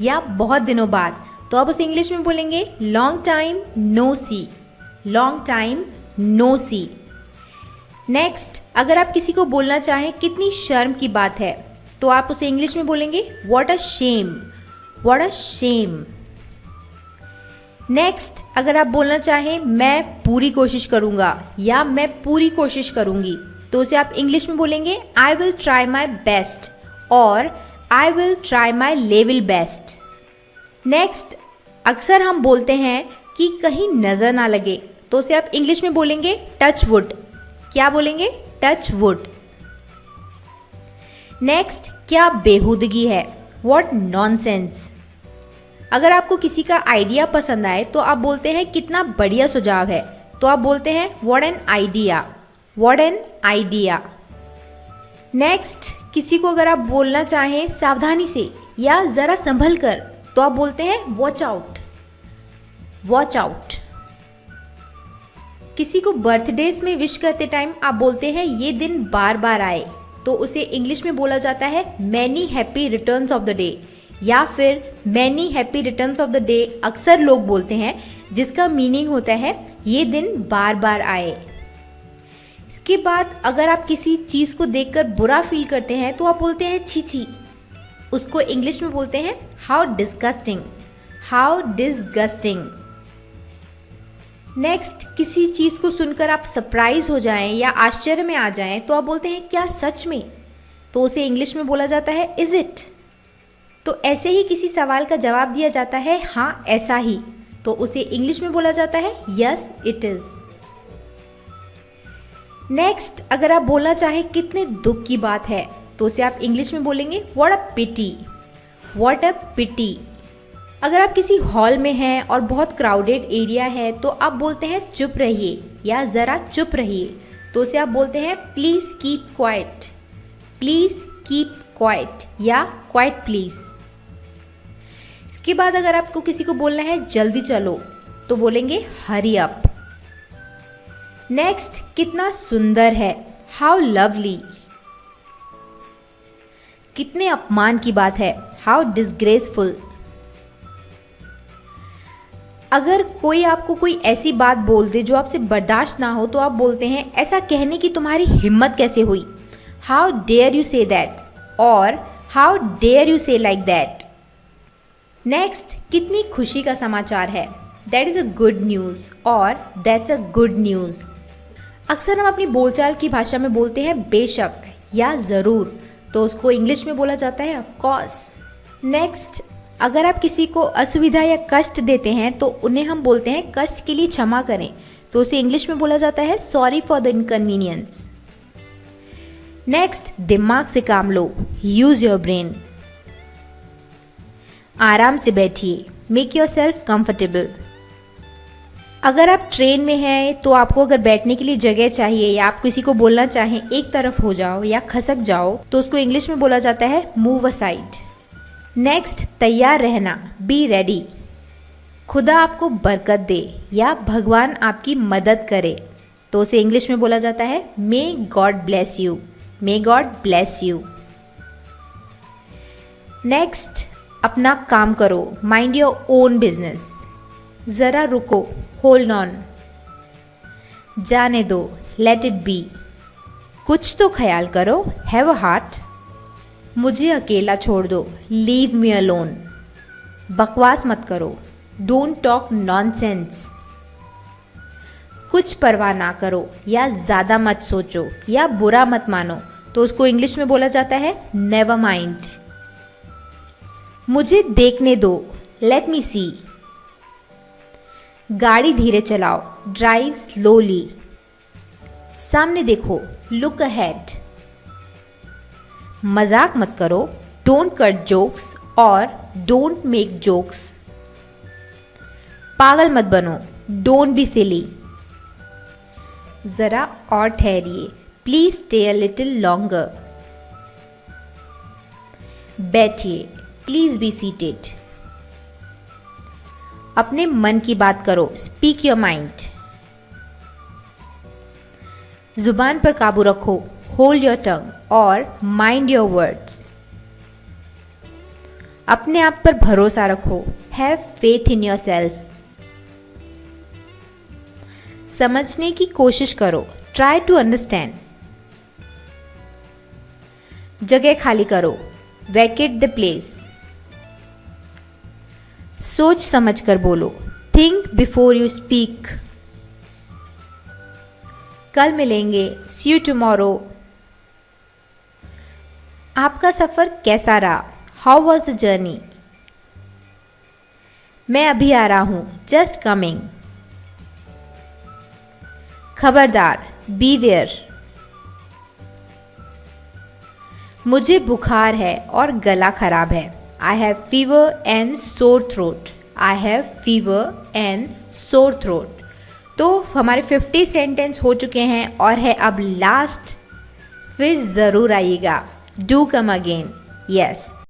या बहुत दिनों बाद, तो आप उसे इंग्लिश में बोलेंगे लॉन्ग टाइम नो सी, लॉन्ग टाइम नो सी। नेक्स्ट, अगर आप किसी को बोलना चाहें कितनी शर्म की बात है, तो आप उसे इंग्लिश में बोलेंगे what a shame, what a shame. Next, अगर आप बोलना चाहें मैं पूरी कोशिश करूँगा या मैं पूरी कोशिश करूँगी, तो उसे आप इंग्लिश में बोलेंगे I will try my best और I will try my level best. Next, अक्सर हम बोलते हैं कि कहीं नज़र ना लगे, तो उसे आप इंग्लिश में बोलेंगे टच वुड। क्या बोलेंगे? Touch wood. नेक्स्ट, क्या बेहूदगी है, व्हाट नॉनसेंस। अगर आपको किसी का आइडिया पसंद आए तो आप बोलते हैं कितना बढ़िया सुझाव है, तो आप बोलते हैं what an idea, what an idea. Next, किसी को अगर आप बोलना चाहें सावधानी से या ज़रा संभल कर, तो आप बोलते हैं वॉच आउट, वॉच आउट। किसी को बर्थडेज में विश करते टाइम आप बोलते हैं ये दिन बार बार आए, तो उसे इंग्लिश में बोला जाता है many happy returns of the day या फिर many happy returns of the day अक्सर लोग बोलते हैं, जिसका मीनिंग होता है ये दिन बार बार आए। इसके बाद अगर आप किसी चीज़ को देखकर बुरा फील करते हैं तो आप बोलते हैं छी छी, उसको इंग्लिश में बोलते हैं how disgusting, how disgusting. Next, किसी चीज़ को सुनकर आप सरप्राइज हो जाएं या आश्चर्य में आ जाएं, तो आप बोलते हैं क्या सच में, तो उसे इंग्लिश में बोला जाता है इज इट। तो ऐसे ही किसी सवाल का जवाब दिया जाता है हाँ ऐसा ही, तो उसे इंग्लिश में बोला जाता है यस इट इज़। नेक्स्ट, अगर आप बोलना चाहें कितने दुख की बात है, तो उसे आप इंग्लिश में बोलेंगे what a pity, what a पिटी। अगर आप किसी हॉल में हैं और बहुत क्राउडेड एरिया है, तो आप बोलते हैं चुप रहिए या ज़रा चुप रहिए, तो उसे आप बोलते हैं please keep quiet, please keep quiet या क्वाइट प्लीज़। इसके बाद अगर आपको किसी को बोलना है जल्दी चलो, तो बोलेंगे हरी अप। नेक्स्ट, कितना सुंदर है, हाउ लवली। कितने अपमान की बात है, हाउ डिसग्रेसफुल। अगर कोई आपको कोई ऐसी बात बोल दे जो आपसे बर्दाश्त ना हो, तो आप बोलते हैं ऐसा कहने की तुम्हारी हिम्मत कैसे हुई, how dare you say that और how dare you say like that. Next, कितनी खुशी का समाचार है, that is a good news और दैट्स अ गुड न्यूज़। अक्सर हम अपनी बोलचाल की भाषा में बोलते हैं बेशक या ज़रूर, तो उसको इंग्लिश में बोला जाता है ऑफ कोर्स। नेक्स्ट, अगर आप किसी को असुविधा या कष्ट देते हैं तो उन्हें हम बोलते हैं कष्ट के लिए क्षमा करें, तो उसे इंग्लिश में बोला जाता है sorry for the inconvenience. Next, दिमाग से काम लो, यूज योर ब्रेन। आराम से बैठिए, मेक योर सेल्फ कंफर्टेबल। अगर आप ट्रेन में हैं तो आपको अगर बैठने के लिए जगह चाहिए या आप किसी को बोलना चाहें एक तरफ हो जाओ या खसक जाओ, तो उसको इंग्लिश में बोला जाता है मूव असाइड। नेक्स्ट, तैयार रहना, बी रेडी। खुदा आपको बरकत दे या भगवान आपकी मदद करे, तो उसे इंग्लिश में बोला जाता है may God bless you, may God bless you. Next, अपना काम करो, माइंड योर ओन बिजनेस। ज़रा रुको, होल्ड ऑन। जाने दो, लेट इट बी। कुछ तो ख्याल करो, हैव अ हार्ट। मुझे अकेला छोड़ दो, लीव मी अलोन। बकवास मत करो, डोंट टॉक नॉनसेंस। कुछ परवाह ना करो या ज़्यादा मत सोचो या बुरा मत मानो, तो उसको इंग्लिश में बोला जाता है नेवर माइंड। मुझे देखने दो, लेट मी सी। गाड़ी धीरे चलाओ, ड्राइव स्लोली। सामने देखो, लुक अहेड। मजाक मत करो, डोंट कट जोक्स और डोंट मेक जोक्स। पागल मत बनो, डोंट बी सिली। ज़रा और ठहरिए, please stay a little longer. बैठिए, प्लीज बी सीटेड। अपने मन की बात करो, स्पीक योर माइंड। जुबान पर काबू रखो, होल्ड योर टंग और माइंड योर वर्ड्स। अपने आप पर भरोसा रखो, have faith in your self. समझने की कोशिश करो, ट्राई टू अंडरस्टैंड। जगह खाली करो, वैकेट द प्लेस। सोच समझ कर बोलो, थिंक बिफोर यू स्पीक। कल मिलेंगे, सी यू टुमारो। आपका सफ़र कैसा रहा, हाउ वॉज द जर्नी। मैं अभी आ रहा हूँ, जस्ट कमिंग। खबरदार, बीवेयर। मुझे बुखार है और गला खराब है, I have fever and sore throat. I have fever and sore throat. तो हमारे 50 सेंटेंस हो चुके हैं और है अब लास्ट, फिर ज़रूर आइएगा, डू कम अगेन। यस।